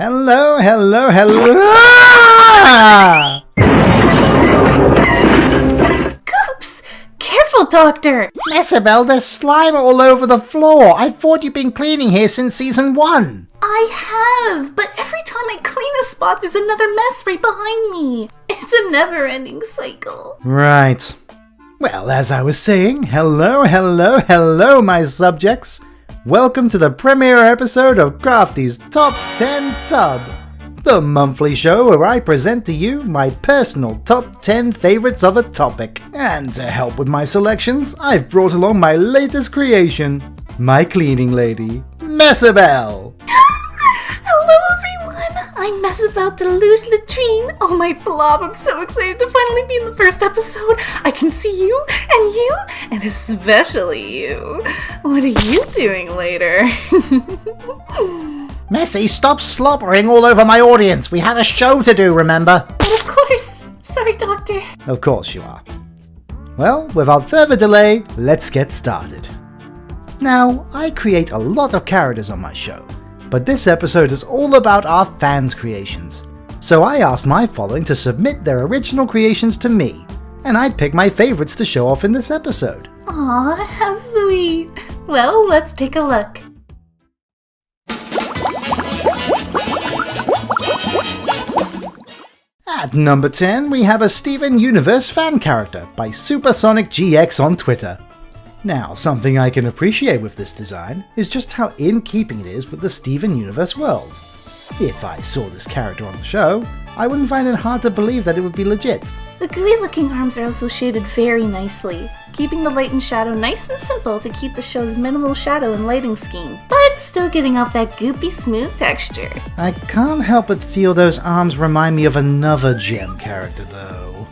Hello, hello, hello! Goops! Careful, Doctor! Isabel, there's slime all over the floor. I thought you'd been cleaning here since season 1. I have, but every time I clean a spot, there's another mess right behind me. It's a never-ending cycle. Right. Well, as I was saying, hello, hello, hello, my subjects. Welcome to the premiere episode of Crafty's Top 10 Tub, the monthly show where I present to you my personal top 10 favorites of a topic. And to help with my selections, I've brought along my latest creation, my cleaning lady, Messabel. Hello, everyone! I'm Messabel de Luge Latrine. Oh my blob, I'm so excited to finally be in the first episode. I can see you, and especially you. What are you doing later? Messy, stop slobbering all over my audience. We have a show to do, remember? But of course. Sorry, Doctor. Of course you are. Well, without further delay, let's get started. Now, I create a lot of characters on my show, but this episode is all about our fans' creations. So I asked my following to submit their original creations to me, and I'd pick my favorites to show off in this episode. Aw, how sweet. Well, let's take a look. At number 10, we have a Steven Universe fan character by Supersonic GX on Twitter. Now, something I can appreciate with this design is just how in keeping it is with the Steven Universe world. If I saw this character on the show, I wouldn't find it hard to believe that it would be legit. The gooey looking arms are also shaded very nicely, keeping the light and shadow nice and simple to keep the show's minimal shadow and lighting scheme, but still getting off that goopy smooth texture. I can't help but feel those arms remind me of another gem character though.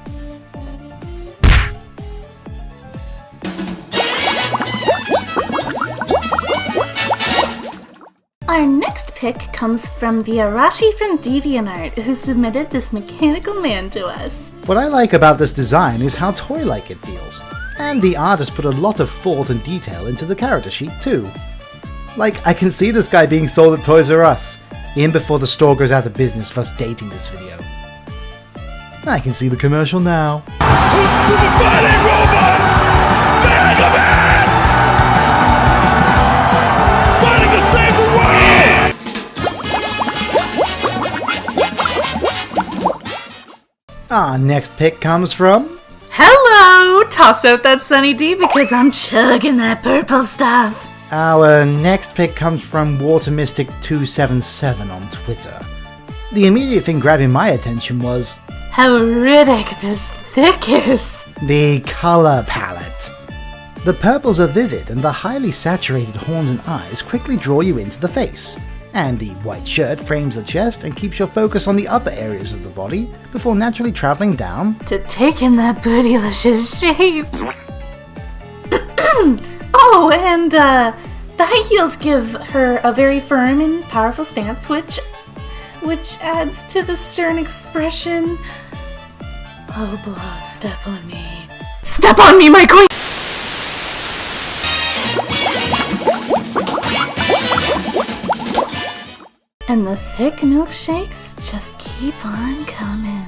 Our next pick comes from the Arashi from DeviantArt, who submitted this mechanical man to us. What I like about this design is how toy-like it feels, and the artist put a lot of thought and detail into the character sheet too. Like, I can see this guy being sold at Toys R Us, even before the store goes out of business for us dating this video. I can see the commercial now. Super fighting robot! Mega Man! Fighting to save the world! Our next pick comes from... Hello! Toss out that Sunny D because I'm chugging that purple stuff. Our next pick comes from WaterMystic277 on Twitter. The immediate thing grabbing my attention was... how ridic this thick is! The color palette. The purples are vivid and the highly saturated horns and eyes quickly draw you into the face. And the white shirt frames the chest and keeps your focus on the upper areas of the body before naturally traveling down to take in that bootylicious shape. Oh, and the high heels give her a very firm and powerful stance, which adds to the stern expression. Oh, blob, step on me. Step on me, my queen! And the thick milkshakes just keep on coming.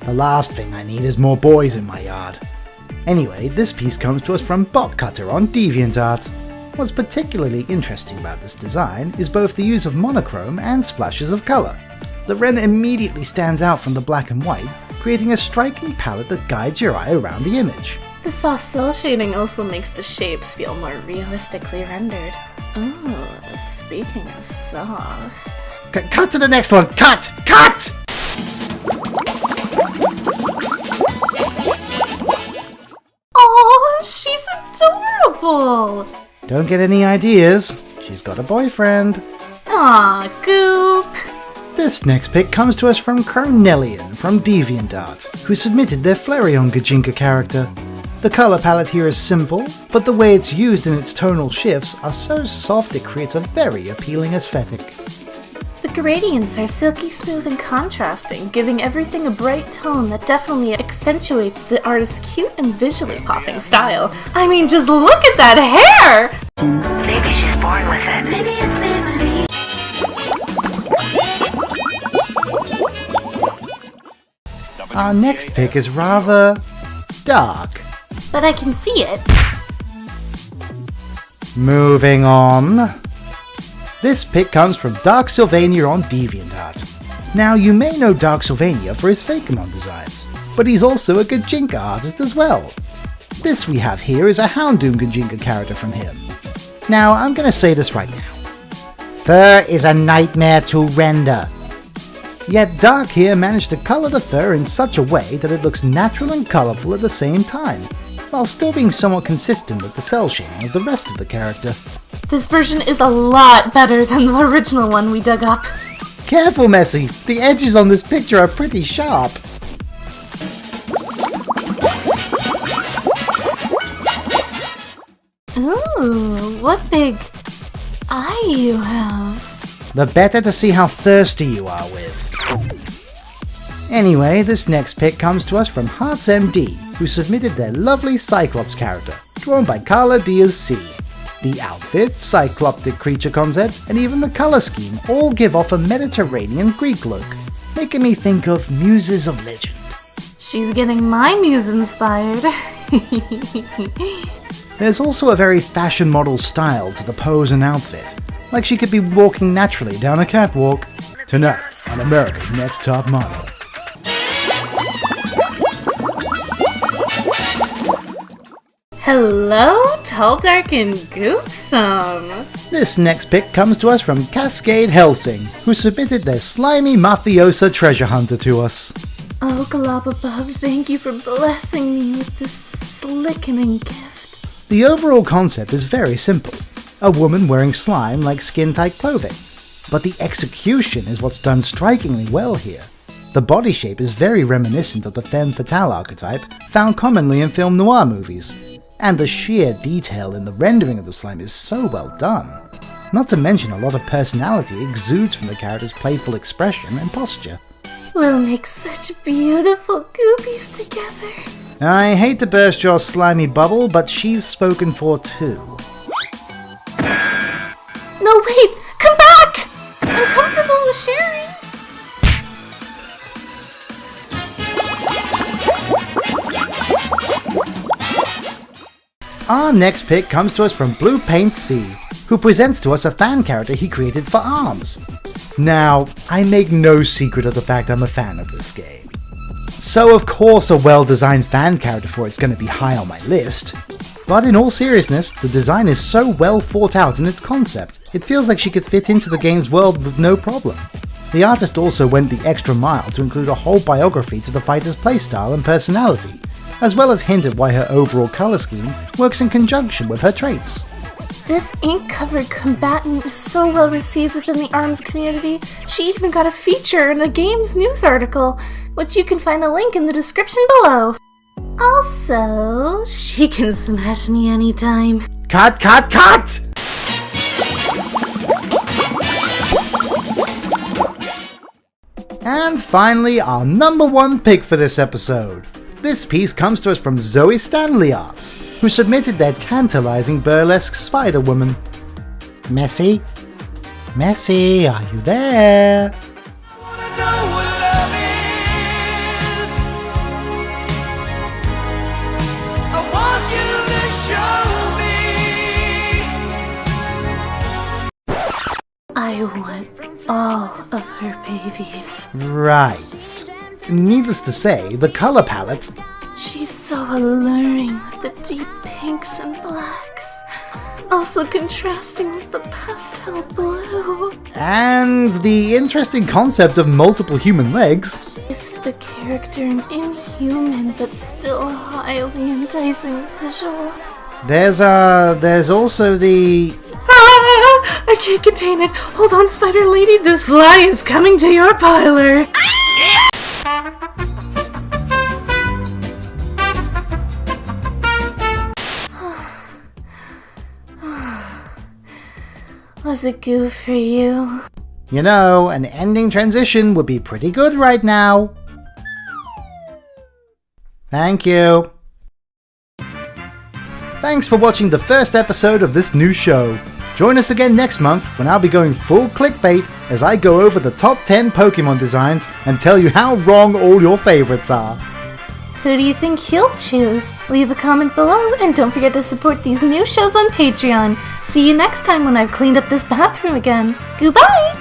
The last thing I need is more boys in my yard. Anyway, this piece comes to us from Bot Cutter on DeviantArt. What's particularly interesting about this design is both the use of monochrome and splashes of colour. The Ren immediately stands out from the black and white, creating a striking palette that guides your eye around the image. The soft cell shading also makes the shapes feel more realistically rendered. Oh, speaking of soft... Cut to the next one! Cut! Cut! Oh, she's adorable! Don't get any ideas. She's got a boyfriend. Aw, Goop! This next pick comes to us from Cornelian from DeviantArt, who submitted their Flareon Gajinka character. The color palette here is simple, but the way it's used in its tonal shifts are so soft it creates a very appealing aesthetic. The gradients are silky smooth and contrasting, giving everything a bright tone that definitely accentuates the artist's cute and visually popping style. I mean, just look at that hair! Maybe she's born with it. Maybe it's family. Our next pick is rather dark. But I can see it. Moving on. This pick comes from Dark Sylvania on DeviantArt. Now, you may know Dark Sylvania for his Fakemon designs, but he's also a Gajinka artist as well. This we have here is a Houndoom Gajinka character from him. Now, I'm gonna say this right now. Fur is a nightmare to render. Yet Dark here managed to colour the fur in such a way that it looks natural and colourful at the same time, while still being somewhat consistent with the cell shading of the rest of the character. This version is a lot better than the original one we dug up. Careful, Messi! The edges on this picture are pretty sharp. Ooh, what big eye you have. The better to see how thirsty you are with. Anyway, this next pick comes to us from HeartsMD, who submitted their lovely Cyclops character, drawn by Carla Diaz-C. The outfit, cycloptic creature concept, and even the colour scheme all give off a Mediterranean Greek look, making me think of Muses of Legend. She's getting my muse inspired. There's also a very fashion model style to the pose and outfit, like she could be walking naturally down a catwalk. Tonight on America's Next Top Model. Hello, Tall, Dark, and Goopsome. This next pick comes to us from Cascade Helsing, who submitted their slimy mafiosa treasure hunter to us. Oh, Glob above, thank you for blessing me with this slickening gift. The overall concept is very simple. A woman wearing slime like skin-tight clothing. But the execution is what's done strikingly well here. The body shape is very reminiscent of the femme fatale archetype found commonly in film noir movies. And the sheer detail in the rendering of the slime is so well done. Not to mention a lot of personality exudes from the character's playful expression and posture. We'll make such beautiful goopies together. I hate to burst your slimy bubble, but she's spoken for too. No, wait! Come back! I'm comfortable with sharing. Our next pick comes to us from Blue Paint C, who presents to us a fan character he created for ARMS. Now, I make no secret of the fact I'm a fan of this game. So of course a well-designed fan character for it's going to be high on my list. But in all seriousness, the design is so well thought out in its concept, it feels like she could fit into the game's world with no problem. The artist also went the extra mile to include a whole biography to the fighter's playstyle and personality, as well as hint at why her overall colour scheme works in conjunction with her traits. This ink-covered combatant is so well received within the ARMS community, she even got a feature in the game's news article, which you can find the link in the description below. Also, she can smash me anytime. Cut, cut, cut! And finally, our number one pick for this episode. This piece comes to us from Zoe Stanley Arts, who submitted their tantalizing burlesque Spider-Woman. Messi? Messi, are you there? I want all of her babies. Right. Needless to say, the color palette... She's so alluring with the deep pinks and blacks, also contrasting with the pastel blue. And the interesting concept of multiple human legs. Gives the character an inhuman but still highly enticing visual. There's also the... Ah! I can't contain it. Hold on, Spider Lady. This fly is coming to your parlor. Was it good for you? You know, an ending transition would be pretty good right now. Thank you. Thanks for watching the first episode of this new show. Join us again next month when I'll be going full clickbait as I go over the top 10 Pokemon designs and tell you how wrong all your favorites are. Who do you think he'll choose? Leave a comment below and don't forget to support these new shows on Patreon. See you next time when I've cleaned up this bathroom again. Goodbye!